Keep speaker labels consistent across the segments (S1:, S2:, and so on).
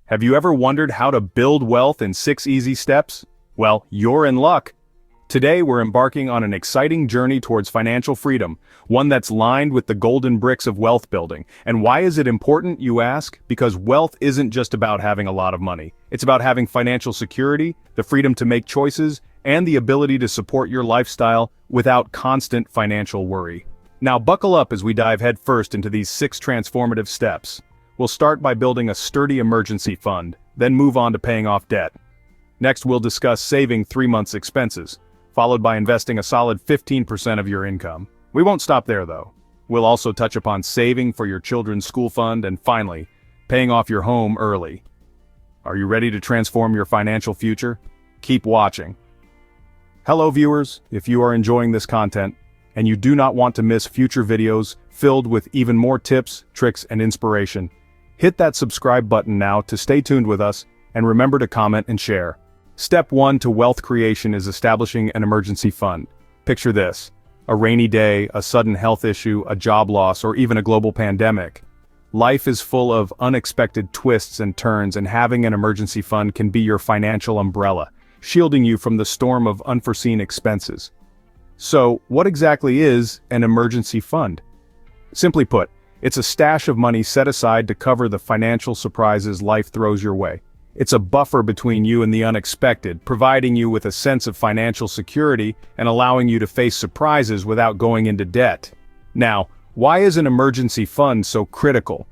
S1: Have you ever wondered how to build wealth in 6 easy steps? Well, you're in luck. Today we're embarking on an exciting journey towards financial freedom, one that's lined with the golden bricks of wealth building. And why is it important, you ask? Because wealth isn't just about having a lot of money. It's about having financial security, the freedom to make choices, and the ability to support your lifestyle without constant financial worry. Now buckle up as we dive headfirst into these 6 transformative steps. We'll start by building a sturdy emergency fund, then move on to paying off debt. Next, we'll discuss saving 3 months' expenses, followed by investing a solid 15% of your income. We won't stop there though. We'll also touch upon saving for your children's school fund and finally, paying off your home early. Are you ready to transform your financial future? Keep watching. Hello viewers, if you are enjoying this content, and you do not want to miss future videos filled with even more tips, tricks, and inspiration, hit that subscribe button now to stay tuned with us, and remember to comment and share. Step 1 to wealth creation is establishing an emergency fund. Picture this: a rainy day, a sudden health issue, a job loss, or even a global pandemic. Life is full of unexpected twists and turns, and having an emergency fund can be your financial umbrella, shielding you from the storm of unforeseen expenses. So, what exactly is an emergency fund? Simply put, it's a stash of money set aside to cover the financial surprises life throws your way. It's a buffer between you and the unexpected, providing you with a sense of financial security and allowing you to face surprises without going into debt. Now, why is an emergency fund so critical?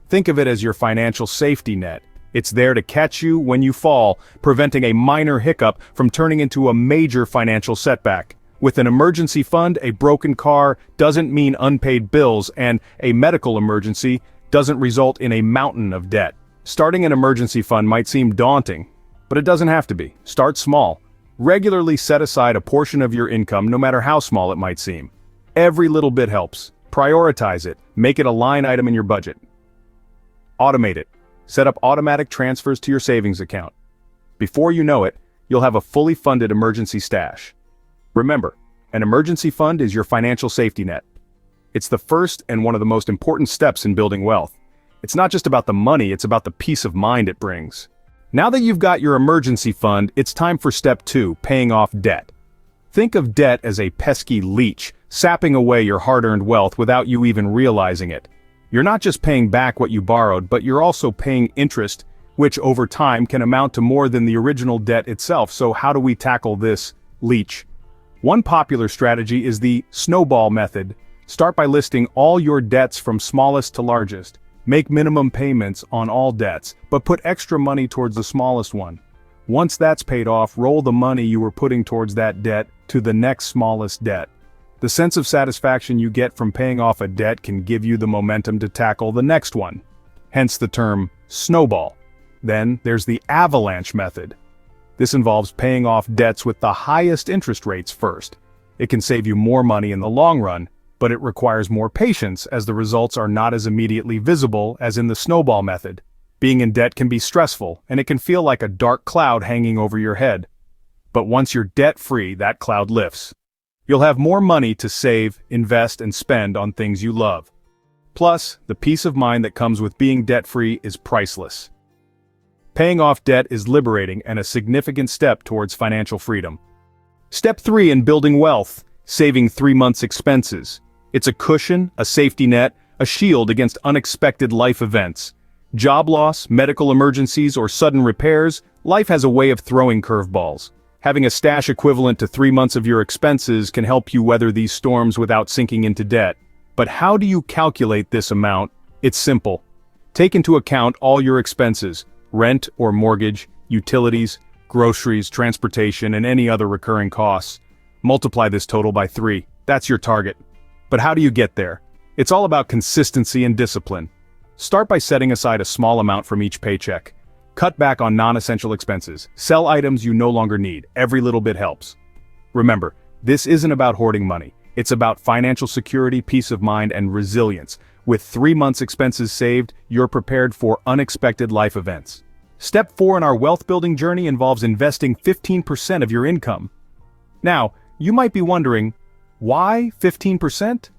S1: Think of it as your financial safety net. It's there to catch you when you fall, preventing a minor hiccup from turning into a major financial setback. With an emergency fund, a broken car doesn't mean unpaid bills, and a medical emergency doesn't result in a mountain of debt. Starting an emergency fund might seem daunting, but it doesn't have to be. Start small. Regularly set aside a portion of your income, no matter how small it might seem. Every little bit helps. Prioritize it. Make it a line item in your budget. Automate it. Set up automatic transfers to your savings account. Before you know it, you'll have a fully funded emergency stash. Remember, an emergency fund is your financial safety net. It's the first and one of the most important steps in building wealth. It's not just about the money, it's about the peace of mind it brings. Now that you've got your emergency fund, it's time for step 2, paying off debt. Think of debt as a pesky leech, sapping away your hard-earned wealth without you even realizing it. You're not just paying back what you borrowed, but you're also paying interest, which over time can amount to more than the original debt itself. So how do we tackle this leech? One popular strategy is the snowball method. Start by listing all your debts from smallest to largest. Make minimum payments on all debts, but put extra money towards the smallest one. Once that's paid off, roll the money you were putting towards that debt to the next smallest debt. The sense of satisfaction you get from paying off a debt can give you the momentum to tackle the next one. Hence the term snowball. Then there's the avalanche method. This involves paying off debts with the highest interest rates first. It can save you more money in the long run, but it requires more patience as the results are not as immediately visible as in the snowball method. Being in debt can be stressful, and it can feel like a dark cloud hanging over your head. But once you're debt-free, that cloud lifts. You'll have more money to save, invest, and spend on things you love. Plus, the peace of mind that comes with being debt-free is priceless. Paying off debt is liberating and a significant step towards financial freedom. Step 3 in building wealth, saving 3 months' expenses. It's a cushion, a safety net, a shield against unexpected life events. Job loss, medical emergencies, or sudden repairs, life has a way of throwing curveballs. Having a stash equivalent to 3 months of your expenses can help you weather these storms without sinking into debt. But how do you calculate this amount? It's simple. Take into account all your expenses: rent or mortgage, utilities, groceries, transportation, and any other recurring costs. Multiply this total by 3. That's your target. But how do you get there? It's all about consistency and discipline. Start by setting aside a small amount from each paycheck. Cut back on non-essential expenses. Sell items you no longer need. Every little bit helps. Remember, this isn't about hoarding money. It's about financial security, peace of mind, and resilience. With 3 months' expenses saved, you're prepared for unexpected life events. Step 4 in our wealth-building journey involves investing 15% of your income. Now, you might be wondering, why 15%?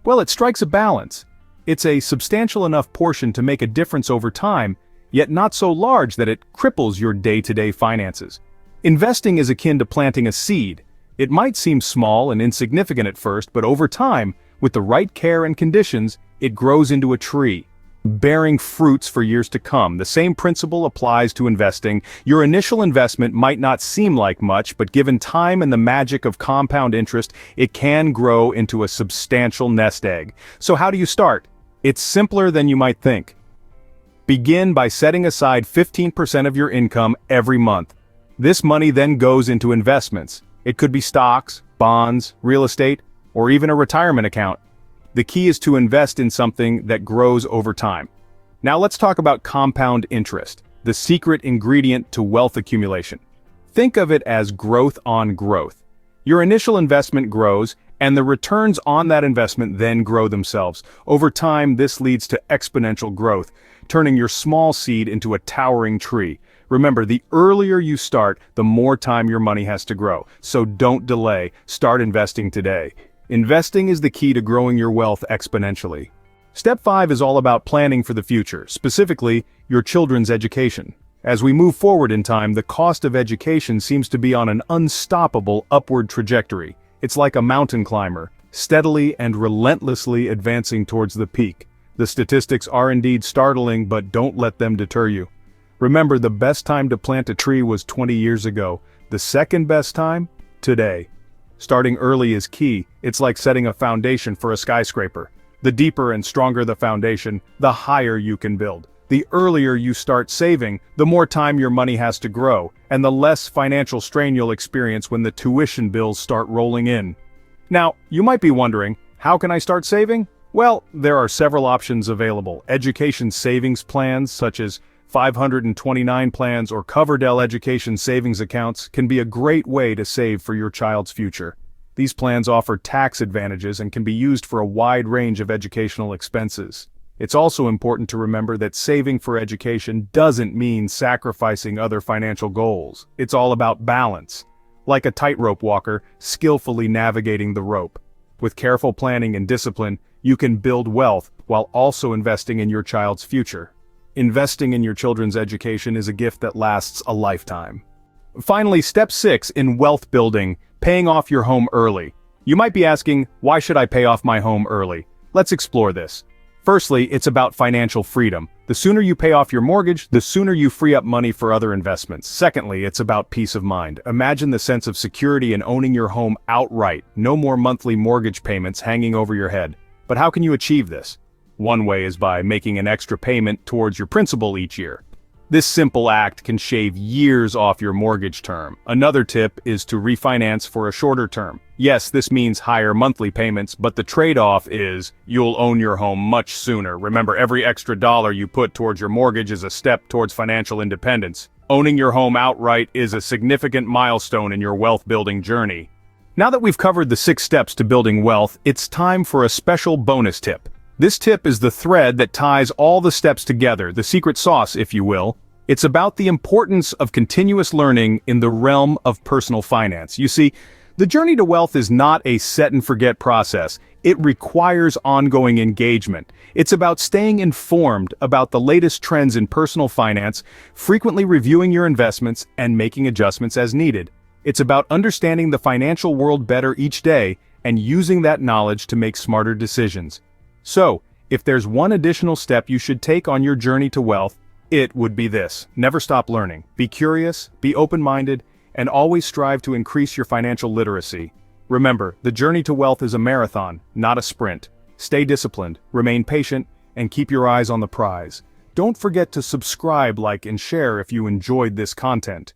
S1: Well, it strikes a balance. It's a substantial enough portion to make a difference over time, yet not so large that it cripples your day-to-day finances. Investing is akin to planting a seed. It might seem small and insignificant at first, but over time, with the right care and conditions, it grows into a tree, bearing fruits for years to come. The same principle applies to investing. Your initial investment might not seem like much, but given time and the magic of compound interest, it can grow into a substantial nest egg. So how do you start? It's simpler than you might think. Begin by setting aside 15% of your income every month. This money then goes into investments. It could be stocks, bonds, real estate, or even a retirement account. The key is to invest in something that grows over time. Now let's talk about compound interest, the secret ingredient to wealth accumulation. Think of it as growth on growth. Your initial investment grows, and the returns on that investment then grow themselves. Over time, this leads to exponential growth, turning your small seed into a towering tree. Remember, the earlier you start, the more time your money has to grow. So don't delay, start investing today. Investing is the key to growing your wealth exponentially. Step 5 is all about planning for the future, specifically, your children's education. As we move forward in time, the cost of education seems to be on an unstoppable upward trajectory. It's like a mountain climber, steadily and relentlessly advancing towards the peak. The statistics are indeed startling, but don't let them deter you. Remember, the best time to plant a tree was 20 years ago. The second best time? Today. Starting early is key. It's like setting a foundation for a skyscraper. The deeper and stronger the foundation, the higher you can build. The earlier you start saving, the more time your money has to grow, and the less financial strain you'll experience when the tuition bills start rolling in. Now, you might be wondering, how can I start saving? Well, there are several options available. Education savings plans, such as 529 plans or Coverdell education savings accounts, can be a great way to save for your child's future. These plans offer tax advantages and can be used for a wide range of educational expenses. It's also important to remember that saving for education doesn't mean sacrificing other financial goals. It's all about balance. Like a tightrope walker, skillfully navigating the rope. With careful planning and discipline, you can build wealth while also investing in your child's future. Investing in your children's education is a gift that lasts a lifetime. Finally, step 6 in wealth building, paying off your home early. You might be asking, why should I pay off my home early? Let's explore this. Firstly, it's about financial freedom. The sooner you pay off your mortgage, the sooner you free up money for other investments. Secondly, it's about peace of mind. Imagine the sense of security in owning your home outright. No more monthly mortgage payments hanging over your head. But how can you achieve this? One way is by making an extra payment towards your principal each year. This simple act can shave years off your mortgage term. Another tip is to refinance for a shorter term. Yes, this means higher monthly payments, but the trade-off is you'll own your home much sooner. Remember, every extra dollar you put towards your mortgage is a step towards financial independence. Owning your home outright is a significant milestone in your wealth-building journey. Now that we've covered the 6 steps to building wealth, it's time for a special bonus tip. This tip is the thread that ties all the steps together, the secret sauce, if you will. It's about the importance of continuous learning in the realm of personal finance. You see, the journey to wealth is not a set-and-forget process. It requires ongoing engagement. It's about staying informed about the latest trends in personal finance, frequently reviewing your investments, and making adjustments as needed. It's about understanding the financial world better each day and using that knowledge to make smarter decisions. So, if there's one additional step you should take on your journey to wealth, it would be this. Never stop learning. Be curious, be open-minded, and always strive to increase your financial literacy. Remember, the journey to wealth is a marathon, not a sprint. Stay disciplined, remain patient, and keep your eyes on the prize. Don't forget to subscribe, like, and share if you enjoyed this content.